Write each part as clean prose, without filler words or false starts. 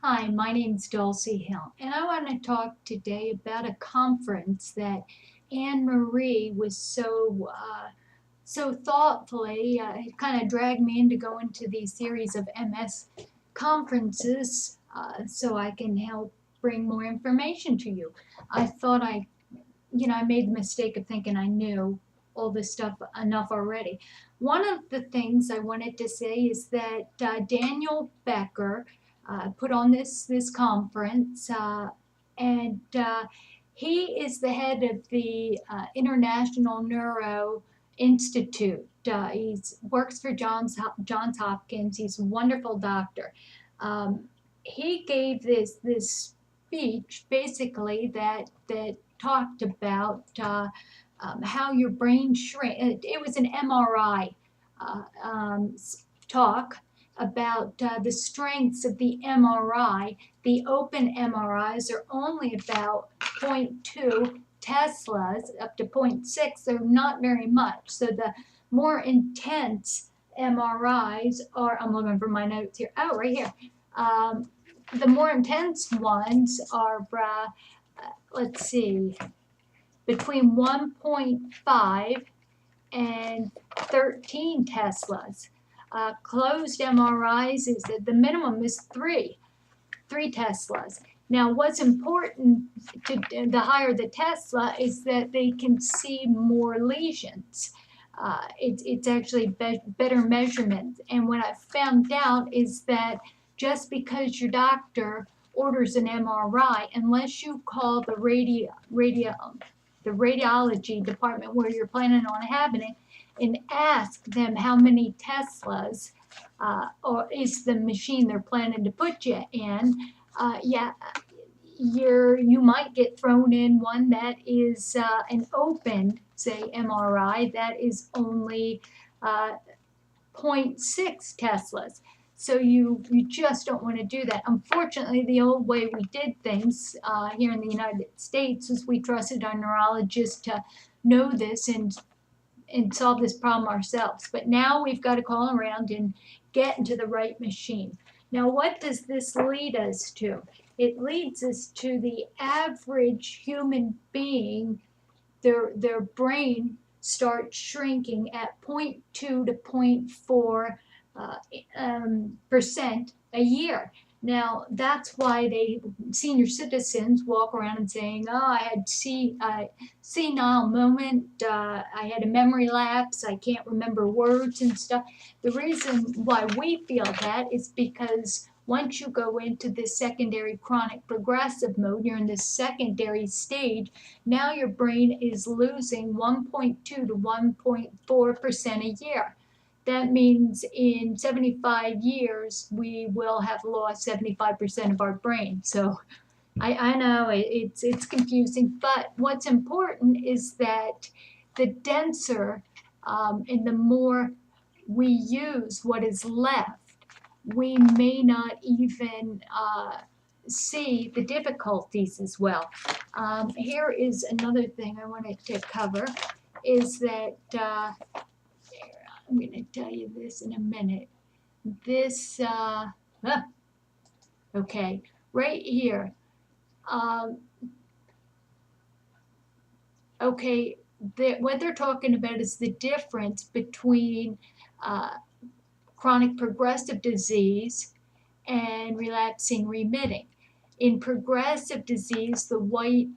Hi, my name's Dulcie Hill, and I want to talk today about a conference that Anne Marie was so thoughtfully kind of dragged me into going to these series of MS conferences so I can help bring more information to you. I thought I made the mistake of thinking I knew all this stuff enough already. One of the things I wanted to say is that Daniel Becker put on this conference, and he is the head of the International Neuro Institute. He works for Johns Hopkins. He's a wonderful doctor. Um, he gave this speech basically that talked about how your brain shrink. It was an MRI uh, um, talk about the strengths of the MRI. The open MRIs are only about zero point 0.2 Teslas up to zero point 0.6, so not very much. So the more intense MRIs are, I'm looking for my notes here. Oh, right here. The more intense ones are, let's see, between 1.5 and 13 Teslas. Closed MRIs is that the minimum is three Teslas. Now, what's important the higher the Tesla is that they can see more lesions. It's actually better measurement. And what I found out is that just because your doctor orders an MRI, unless you call the the radiology department where you're planning on having it and ask them how many Teslas or is the machine they're planning to put you in, yeah, you might get thrown in one that is an open, say, MRI that is only uh, zero point 0.6 Teslas. So you just don't want to do that. Unfortunately, the old way we did things here in the United States was we trusted our neurologists to know this and solve this problem ourselves. But now we've got to call around and get into the right machine. Now, what does this lead us to? It leads us to the average human being, their brain starts shrinking at zero point 0.2 to 0.4 percent a year. Now, that's why senior citizens walk around and saying, oh, I had senile moment, I had a memory lapse, I can't remember words and stuff. The reason why we feel that is because once you go into this secondary chronic progressive mode, you're in this secondary stage, now your brain is losing 1.2 to 1.4% a year. That means in 75 years, we will have lost 75% of our brain. So I know it's confusing, but what's important is that the denser and the more we use what is left, we may not even see the difficulties as well. Here is another thing I wanted to cover is that I'm going to tell you this in a minute. This, okay, right here. Um, okay, what they're talking about is the difference between chronic progressive disease and relapsing remitting. In progressive disease, the white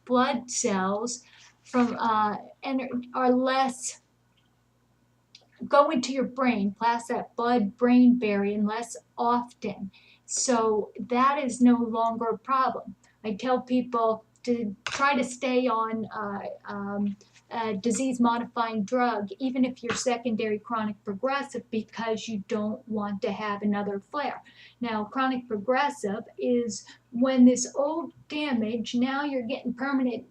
blood cells from are less go into your brain, pass that blood-brain barrier less often. So that is no longer a problem. I tell people to try to stay on a disease-modifying drug, even if you're secondary chronic progressive, because you don't want to have another flare. Now, chronic progressive is when this old damage, now you're getting permanent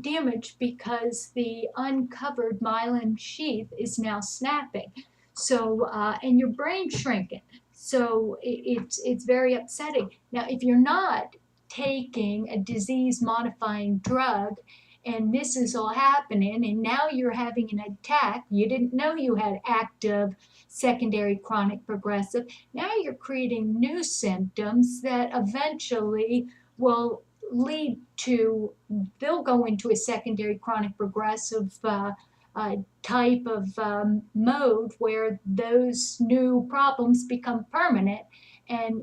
damage because the uncovered myelin sheath is now snapping. So, and your brain shrinking. So it's very upsetting. Now, if you're not taking a disease modifying drug and this is all happening, and now you're having an attack. You didn't know you had active secondary chronic progressive. Now you're creating new symptoms that eventually will lead to, they'll go into a secondary chronic progressive type of mode where those new problems become permanent, and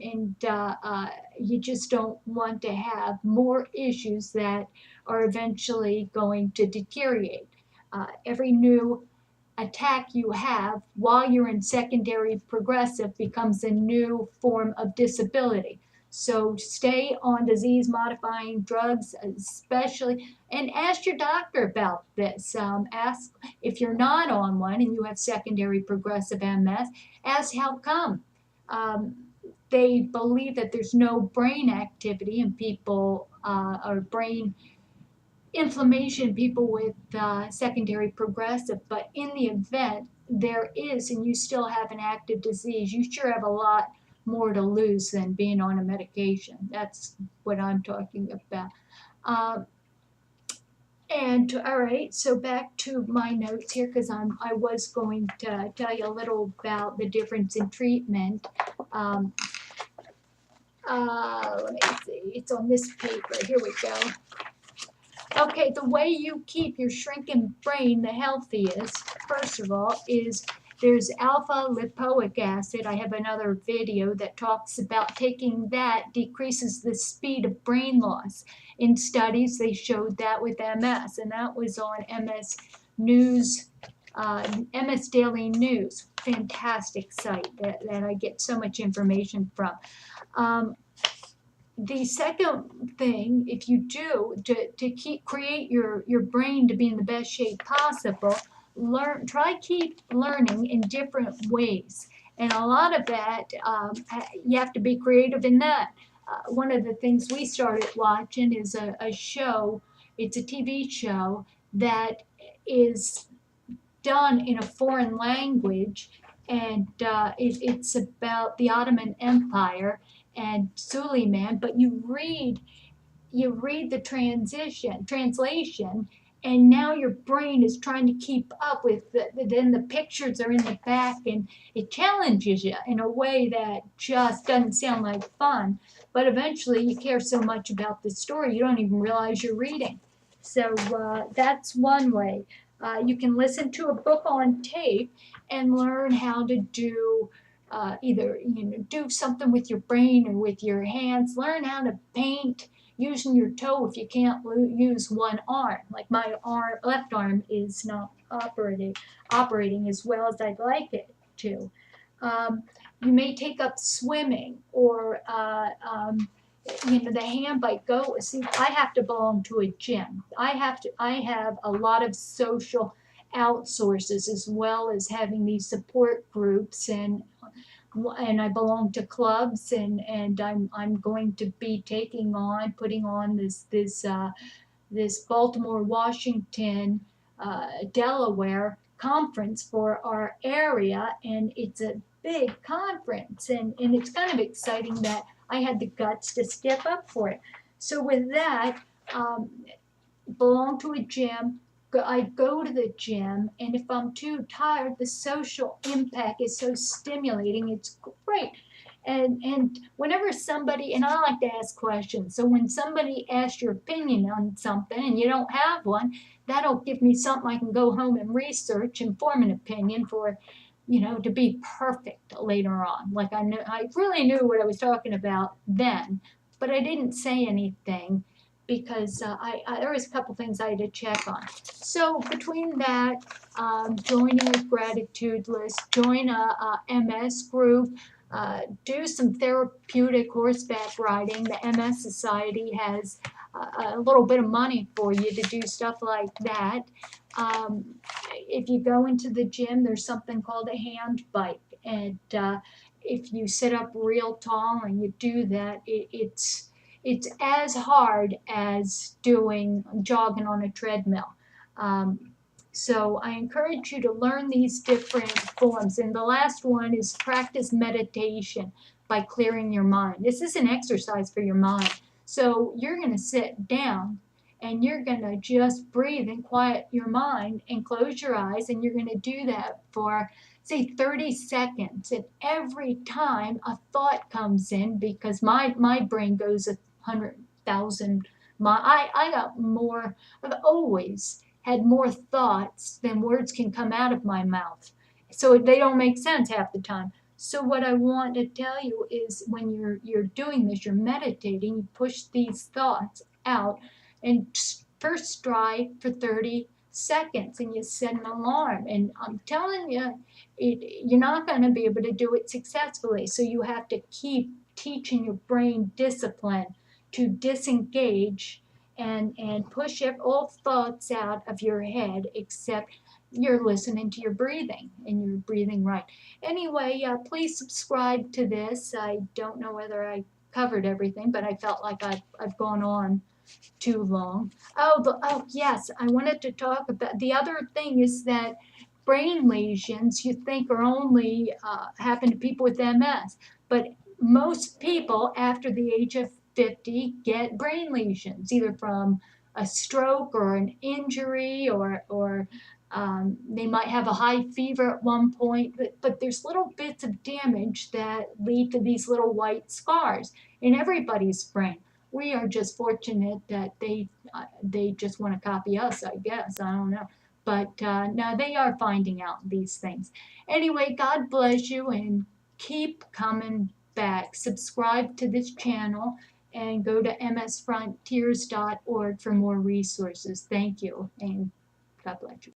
you just don't want to have more issues that are eventually going to deteriorate. Every new attack you have while you're in secondary progressive becomes a new form of disability. So stay on disease modifying drugs, especially, and ask your doctor about this. Ask if you're not on one and you have secondary progressive MS, ask how come. Um, they believe that there's no brain activity in people or brain inflammation in people with secondary progressive, but in the event there is and you still have an active disease, you sure have a lot more to lose than being on a medication. That's what I'm talking about. And all right, so back to my notes here, because I was going to tell you a little about the difference in treatment. Let me see, it's on this paper. Here we go. Okay, the way you keep your shrinking brain the healthiest, first of all, is there's alpha lipoic acid. I have another video that talks about taking that decreases the speed of brain loss. In studies, they showed that with MS, and that was on MS News, MS Daily News. Fantastic site that I get so much information from. The second thing, if you do to create your brain to be in the best shape possible, try keep learning in different ways, and a lot of that you have to be creative in that. One of the things we started watching is a show. It's a TV show that is done in a foreign language, and it's about the Ottoman Empire and Suleiman, but you read the translation, and now your brain is trying to keep up with then the pictures are in the back, and it challenges you in a way that just doesn't sound like fun, but eventually you care so much about the story you don't even realize you're reading. So that's one way. You can listen to a book on tape and learn how to do either do something with your brain or with your hands. Learn how to paint using your toe if you can't use one arm. Like my left arm is not operating as well as I'd like it to. You may take up swimming or the hand bike. Go see. I have to belong to a gym. I have a lot of social outsources as well as having these support groups, and I belong to clubs, and I'm going to be putting on this Baltimore, Washington, Delaware conference for our area, and it's a big conference, and it's kind of exciting that I had the guts to step up for it. So with that, belong to a gym. I go to the gym, and if I'm too tired, the social impact is so stimulating. It's great. And whenever somebody, and I like to ask questions, so when somebody asks your opinion on something and you don't have one, that'll give me something I can go home and research and form an opinion for, to be perfect later on. Like I really knew what I was talking about then, but I didn't say anything because there was a couple things I had to check on. So between that, joining a gratitude list, join a MS group, do some therapeutic horseback riding. The MS Society has a little bit of money for you to do stuff like that. If you go into the gym, there's something called a hand bike, and if you sit up real tall and you do that, it's as hard as jogging on a treadmill. So I encourage you to learn these different forms. And the last one is practice meditation by clearing your mind. This is an exercise for your mind. So you're going to sit down and you're going to just breathe and quiet your mind and close your eyes, and you're going to do that for say 30 seconds. And every time a thought comes in, because my brain goes 100,000 I got more, I've always had more thoughts than words can come out of my mouth, so they don't make sense half the time. So what I want to tell you is, when you're doing this, you're meditating, you push these thoughts out, and first try for 30 seconds, and you set an alarm. And I'm telling you, you're not going to be able to do it successfully. So you have to keep teaching your brain discipline to disengage and push all thoughts out of your head, except you're listening to your breathing, and you're breathing right. Anyway, please subscribe to this. I don't know whether I covered everything, but I felt like I've gone on too long. Oh yes, I wanted to talk about the other thing is that brain lesions you think are only happen to people with MS, but most people after the age of 50 get brain lesions, either from a stroke or an injury, or they might have a high fever at one point, but there's little bits of damage that lead to these little white scars in everybody's brain. We are just fortunate that they just want to copy us, I guess. I don't know. But no, they are finding out these things. Anyway, God bless you, and keep coming back. Subscribe to this channel and go to msfrontiers.org for more resources. Thank you, and God bless you.